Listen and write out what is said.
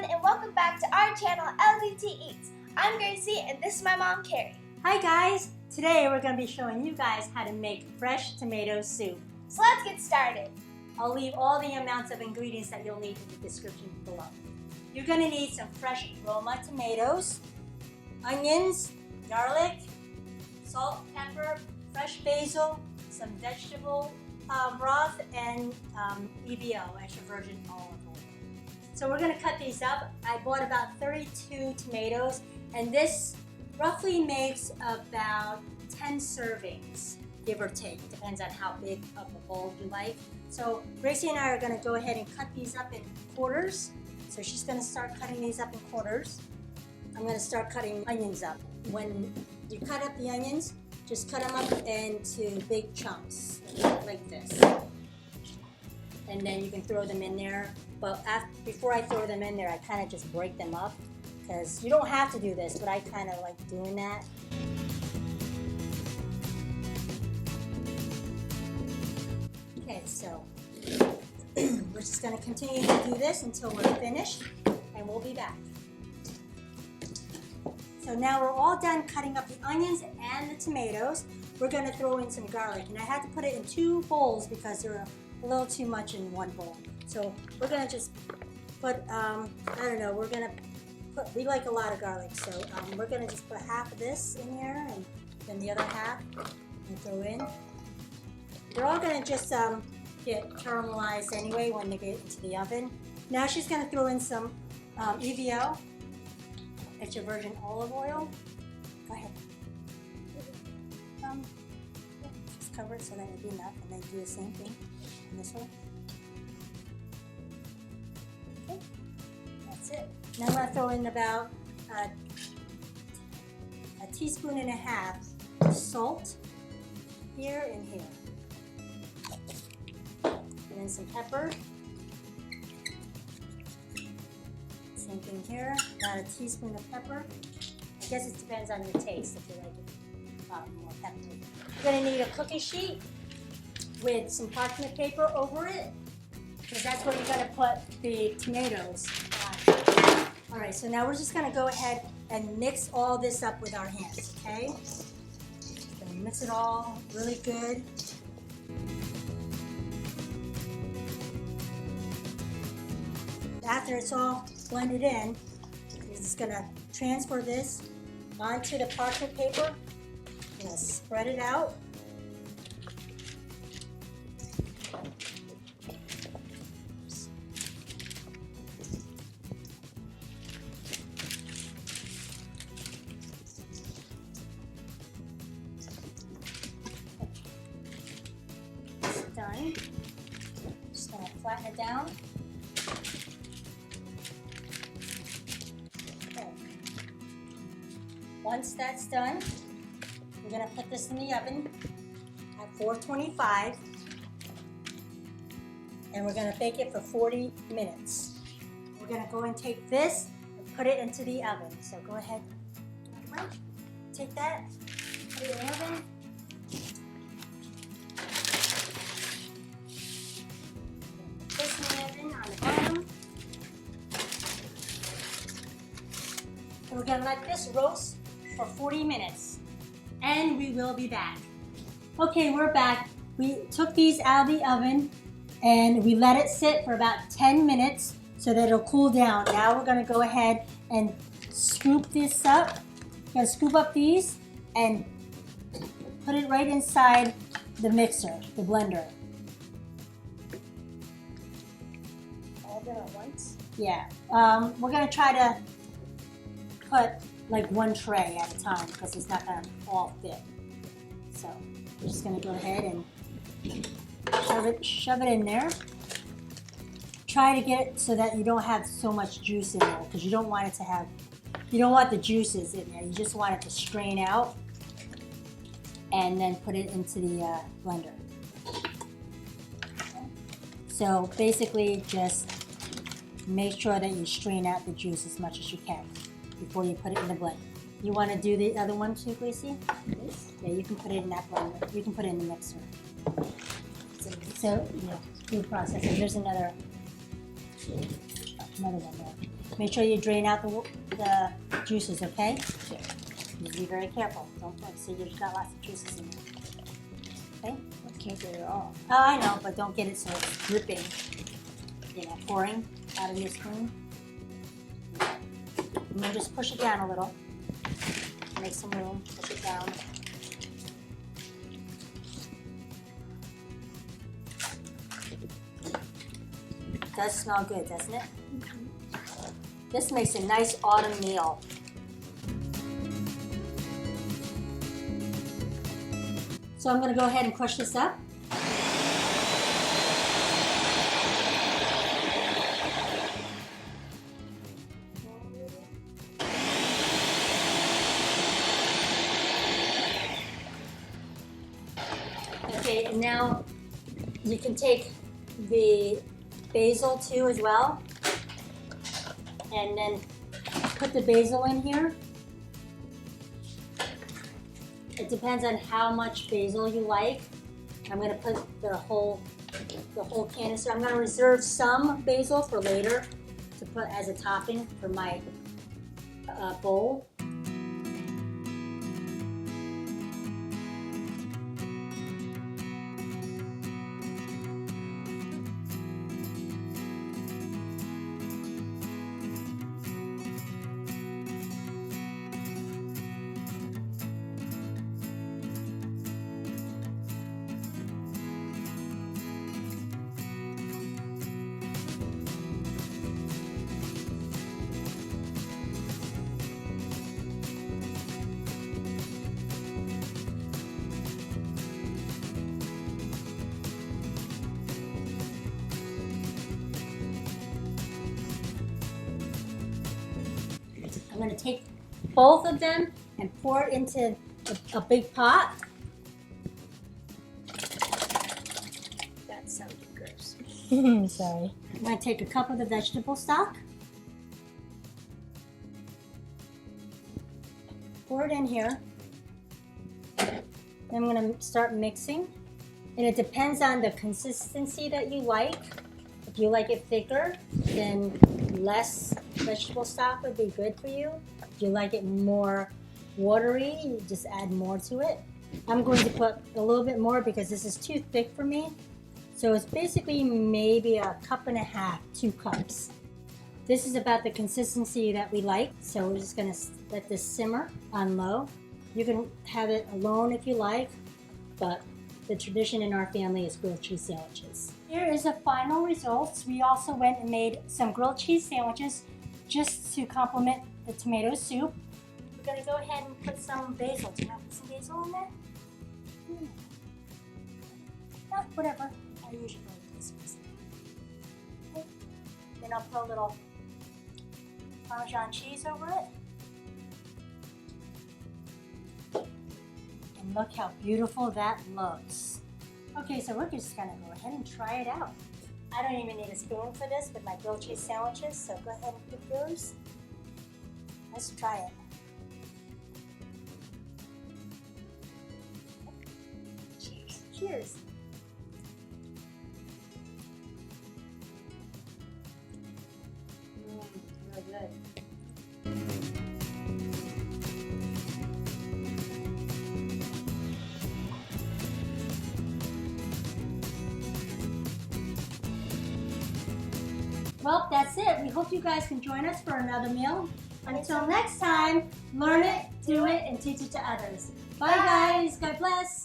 everyone, and welcome back to our channel, LDT Eats. I'm Gracie, and this is my mom, Carrie. Hi guys! Today we're going to be showing you guys how to make fresh tomato soup. So let's get started. I'll leave all the amounts of ingredients that you'll need in the description below. You're going to need some fresh Roma tomatoes, onions, garlic, salt, pepper, fresh basil, some vegetable broth, and EVO, extra virgin olive oil. So we're going to cut these up. I bought about 32 tomatoes, and this roughly makes about 10 servings, give or take. Depends on how big of a bowl you like. So Gracie and I are going to go ahead and cut these up in quarters. So she's going to start cutting these up in quarters. I'm going to start cutting onions up. When you cut up the onions, just cut them up into big chunks, like this. And then you can throw them in there. But before I throw them in there, I kind of just break them up, because you don't have to do this, but I kind of like doing that. Okay, so we're just going to continue to do this until we're finished, and we'll be back. So now we're all done cutting up the onions and the tomatoes. We're going to throw in some garlic, and I had to put it in 2 bowls because they're a little too much in 1 bowl. So we're going to just put, I don't know, we're going to put, we like a lot of garlic, so we're going to just put half of this in here, and then the other half and throw in. They're all going to just get caramelized anyway when they get into the oven. Now she's going to throw in some EVO, extra virgin olive oil. Go ahead. Just cover it so that it'll be enough, and then do the same thing in this one. Okay, that's it. Now I'm going to throw in about a teaspoon and a half of salt here and here. And then some pepper. Same thing here, about a teaspoon of pepper. I guess it depends on your taste if you like it more peppery. You're going to need a cookie sheet with some parchment paper over it, because that's where you're going to put the tomatoes on. Alright, so now we're just going to go ahead and mix all this up with our hands, okay? Just going to mix it all really good. After it's all blended in, you're just going to transfer this onto the parchment paper. You're going to spread it out. It's done. Just going to flatten it down. Once that's done, we're going to put this in the oven at 425, and we're going to bake it for 40 minutes. We're going to go and take this and put it into the oven. So go ahead, take that, put it in the oven. Put this in the oven on the bottom. And we're going to let this roast for 40 minutes, and we will be back. Okay, we're back. We took these out of the oven and we let it sit for about 10 minutes so that it'll cool down. Now we're going to go ahead and scoop this up. We're going to scoop up these and put it right inside the mixer, the blender. All of them at once? Yeah. We're going to try to put like 1 tray at a time, because it's not going to all fit. So we're just going to go ahead and shove it in there. Try to get it so that you don't have so much juice in there, because you don't want it to have, you don't want the juices in there. You just want it to strain out and then put it into the blender. Okay. So basically just make sure that you strain out the juice as much as you can before you put it in the blender. You want to do the other one too, Gracie? Yeah, you can put it in that blender. You can put it in the mixer. So, you know, food processor. There's another one there. Make sure you drain out the juices, okay? Just be very careful. Don't see you've got lots of juices in there. Okay? I can't get it all. Oh, I know, but don't get it so it's dripping. You know, pouring out of your spoon. And then just push it down a little. Make some room. Push it down. It does smell good, doesn't it? Mm-hmm. This makes a nice autumn meal. So I'm going to go ahead and crush this up. Okay, and now you can take the basil too as well, and then put the basil in here. It depends on how much basil you like. I'm going to put the whole canister. I'm going to reserve some basil for later to put as a topping for my bowl. I'm going to take both of them and pour it into a big pot. That sounded gross. Sorry. I'm going to take a cup of the vegetable stock. Pour it in here. Then I'm going to start mixing. And it depends on the consistency that you like. If you like it thicker, then less vegetable stock would be good for you. If you like it more watery, you just add more to it. I'm going to put a little bit more because this is too thick for me. So it's basically maybe a cup and a half, 2 cups. This is about the consistency that we like. So we're just gonna let this simmer on low. You can have it alone if you like, but the tradition in our family is grilled cheese sandwiches. Here is the final results. We also went and made some grilled cheese sandwiches just to complement the tomato soup. We're gonna go ahead and put some basil. Do you want to put some basil in there? No, whatever. I usually put this. Okay. Then I'll put a little Parmesan cheese over it. And look how beautiful that looks. Okay, so we're just gonna go ahead and try it out. I don't even need a spoon for this with my grilled cheese sandwiches, so go ahead and pick yours. Let's try it. Cheers. Cheers. Really good. Well, that's it. We hope you guys can join us for another meal. Until next time, learn it, do it, and teach it to others. Bye guys. God bless.